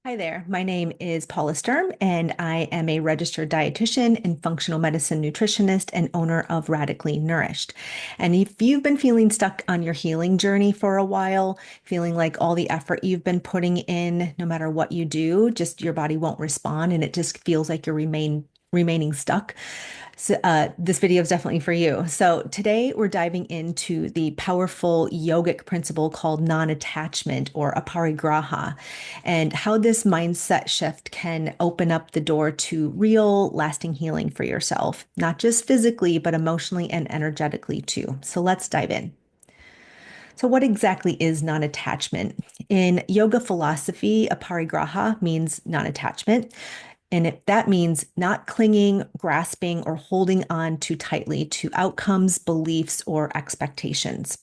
Hi there. My name is Paula Sturm, and I am a registered dietitian and functional medicine nutritionist and owner of Radically Nourished. And if you've been feeling stuck on your healing journey for a while, feeling like all the effort you've been putting in, no matter what you do, just your body won't respond and it just feels like you're remaining stuck. So, this video is definitely for you. So today we're diving into the powerful yogic principle called non-attachment or aparigraha, and how this mindset shift can open up the door to real lasting healing for yourself, not just physically, but emotionally and energetically too. So let's dive in. So, what exactly is non attachment? In yoga philosophy, aparigraha means non attachment. That means not clinging, grasping, or holding on too tightly to outcomes, beliefs, or expectations.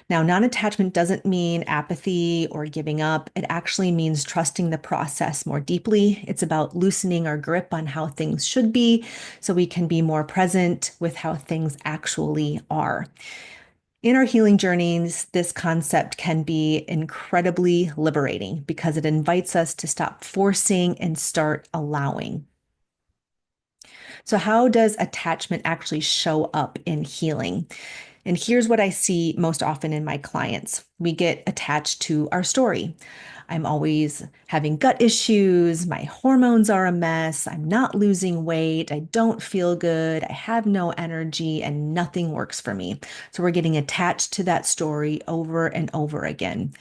Now, non attachment doesn't mean apathy or giving up. It actually means trusting the process more deeply. It's about loosening our grip on how things should be so we can be more present with how things actually are. In our healing journeys, this concept can be incredibly liberating because it invites us to stop forcing and start allowing. So, how does attachment actually show up in healing? And here's what I see most often in my clients. We get attached to our story. I'm always having gut issues. My hormones are a mess. I'm not losing weight. I don't feel good. I have no energy and nothing works for me. So we're getting attached to that story over and over again.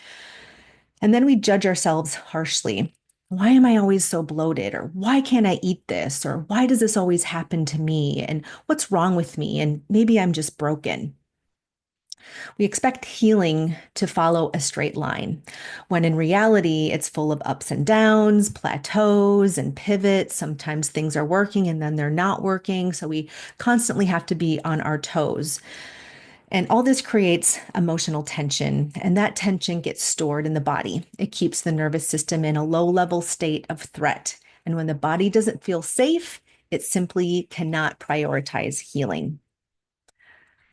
And then we judge ourselves harshly. Why am I always so bloated? Or why can't I eat this? Or why does this always happen to me? And what's wrong with me? And maybe I'm just broken. We expect healing to follow a straight line, when in reality, it's full of ups and downs, plateaus, and pivots. Sometimes things are working and then they're not working. So we constantly have to be on our toes. And all this creates emotional tension, and that tension gets stored in the body. It keeps the nervous system in a low level state of threat. And when the body doesn't feel safe, it simply cannot prioritize healing.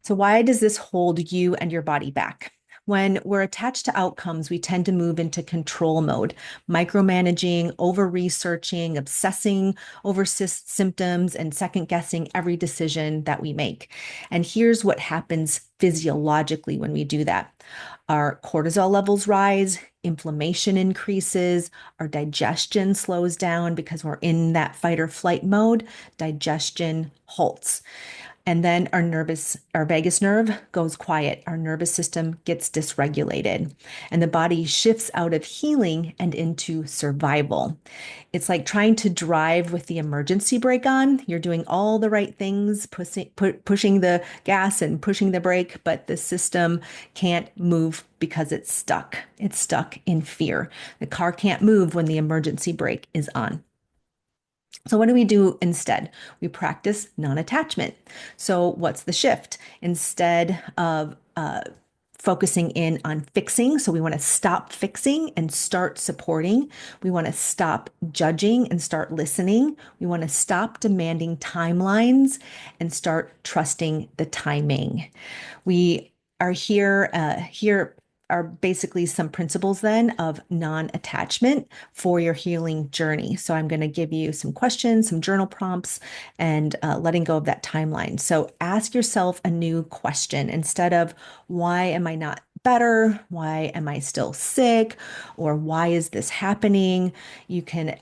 So, why does this hold you and your body back? When we're attached to outcomes, we tend to move into control mode, micromanaging, over researching, obsessing over symptoms, and second guessing every decision that we make. And here's what happens physiologically when we do that: our cortisol levels rise, inflammation increases, our digestion slows down because we're in that fight or flight mode, digestion halts. And then our vagus nerve goes quiet. Our nervous system gets dysregulated, and the body shifts out of healing and into survival. It's like trying to drive with the emergency brake on. You're doing all the right things, pushing the gas and pushing the brake, but the system can't move because it's stuck. It's stuck in fear. The car can't move when the emergency brake is on. So, what do we do instead? We practice non attachment. So, what's the shift? Instead of focusing in on fixing, so we want to stop fixing and start supporting. We want to stop judging and start listening. We want to stop demanding timelines and start trusting the timing. We are here are basically some principles then of non-attachment for your healing journey. So I'm going to give you some questions, some journal prompts, and letting go of that timeline. So ask yourself a new question instead of why am I not better? Why am I still sick? Or why is this happening? You can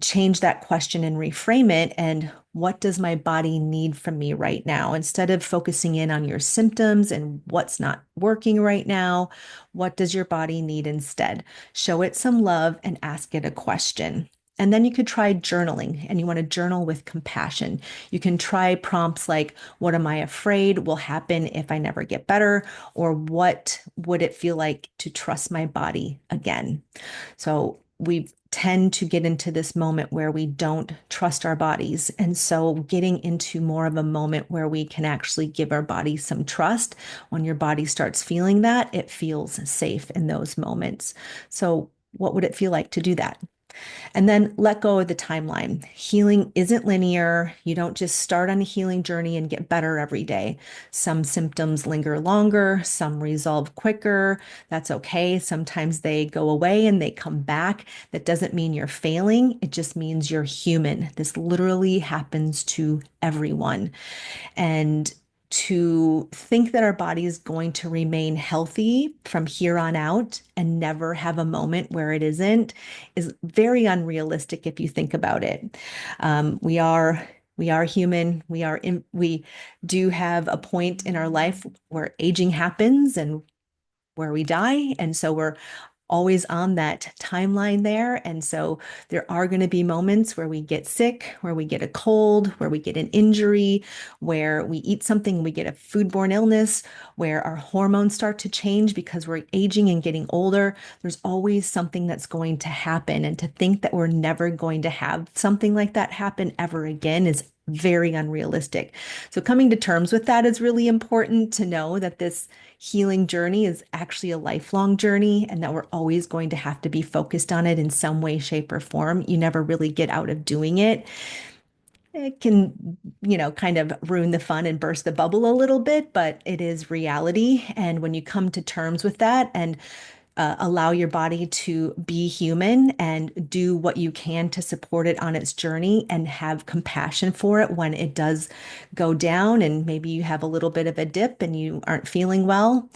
change that question and reframe it. And what does my body need from me right now? Instead of focusing in on your symptoms and what's not working right now, what does your body need instead? Show it some love and ask it a question. And then you could try journaling, and you want to journal with compassion. You can try prompts like, what am I afraid will happen if I never get better? Or what would it feel like to trust my body again? So we tend to get into this moment where we don't trust our bodies. And so getting into more of a moment where we can actually give our body some trust. When your body starts feeling that, it feels safe in those moments. So what would it feel like to do that? And then let go of the timeline. Healing isn't linear. You don't just start on a healing journey and get better every day. Some symptoms linger longer, some resolve quicker. That's okay. Sometimes they go away and they come back. That doesn't mean you're failing. It just means you're human. This literally happens to everyone. And to think that our body is going to remain healthy from here on out and never have a moment where it isn't is very unrealistic if you think about it. We are human. We do have a point in our life where aging happens and where we die. And so we're always on that timeline there. And so there are going to be moments where we get sick, where we get a cold, where we get an injury, where we eat something, we get a foodborne illness, where our hormones start to change because we're aging and getting older. There's always something that's going to happen. And to think that we're never going to have something like that happen ever again is very unrealistic. So coming to terms with that is really important, to know that this healing journey is actually a lifelong journey and that we're always going to have to be focused on it in some way, shape, or form. You never really get out of doing it. It can, kind of ruin the fun and burst the bubble a little bit, but it is reality. And when you come to terms with that and allow your body to be human and do what you can to support it on its journey and have compassion for it when it does go down and maybe you have a little bit of a dip and you aren't feeling well,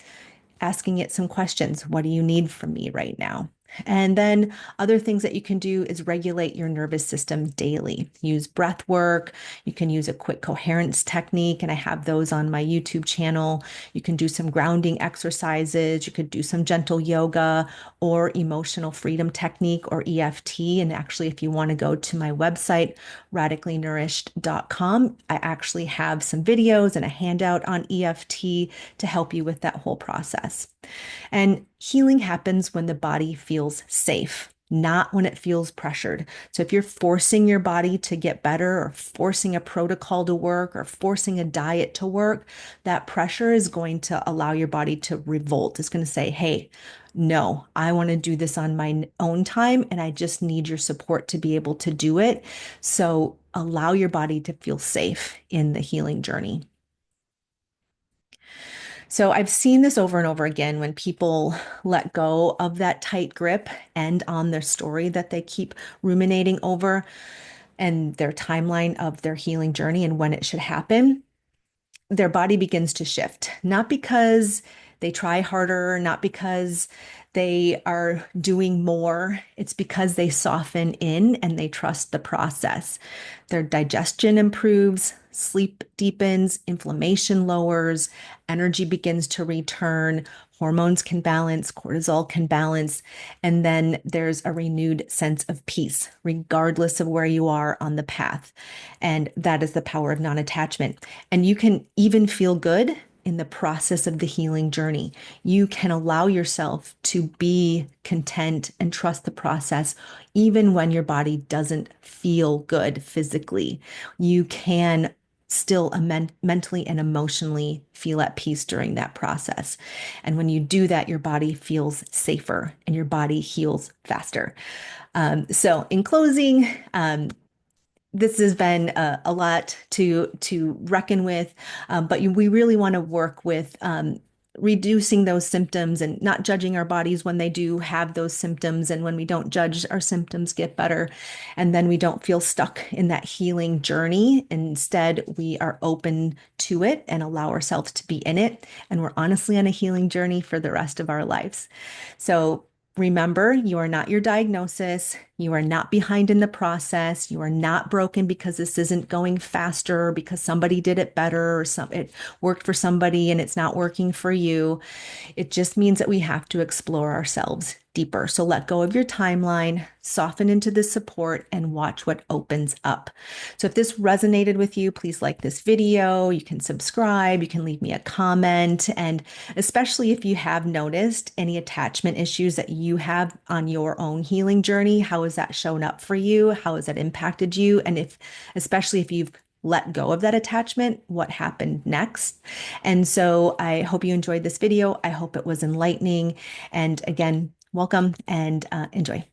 asking it some questions. What do you need from me right now? And then other things that you can do is regulate your nervous system daily. Use breath work. You can use a quick coherence technique, and I have those on my YouTube channel. You can do some grounding exercises. You could do some gentle yoga or emotional freedom technique or EFT. And actually, if you want to go to my website, radicallynourished.com, I actually have some videos and a handout on EFT to help you with that whole process. And healing happens when the body feels safe, not when it feels pressured. So if you're forcing your body to get better or forcing a protocol to work or forcing a diet to work, that pressure is going to allow your body to revolt. It's going to say, hey, no, I want to do this on my own time, and I just need your support to be able to do it. So allow your body to feel safe in the healing journey. So I've seen this over and over again when people let go of that tight grip and on their story that they keep ruminating over and their timeline of their healing journey and when it should happen, their body begins to shift, not because they try harder, not because they are doing more. It's because they soften in and they trust the process. Their digestion improves, sleep deepens, inflammation lowers, energy begins to return, hormones can balance, cortisol can balance, and then there's a renewed sense of peace, regardless of where you are on the path. And that is the power of non-attachment. And you can even feel good in the process of the healing journey. You can allow yourself to be content and trust the process, even when your body doesn't feel good physically. You can still mentally and emotionally feel at peace during that process. And when you do that, your body feels safer and your body heals faster. So in closing, this has been a lot to reckon with, but we really want to work with reducing those symptoms and not judging our bodies when they do have those symptoms. And when we don't judge, our symptoms get better. And then we don't feel stuck in that healing journey. Instead, we are open to it and allow ourselves to be in it. And we're honestly on a healing journey for the rest of our lives. So remember, you are not your diagnosis. You are not behind in the process. You are not broken because this isn't going faster, because somebody did it better, or it worked for somebody and it's not working for you. It just means that we have to explore ourselves deeper. So let go of your timeline, soften into the support, and watch what opens up. So if this resonated with you, please like this video. You can subscribe, you can leave me a comment, and especially if you have noticed any attachment issues that you have on your own healing journey, how has that shown up for you? How has that impacted you? And especially if you've let go of that attachment, what happened next? And so I hope you enjoyed this video. I hope it was enlightening. And again, welcome and enjoy.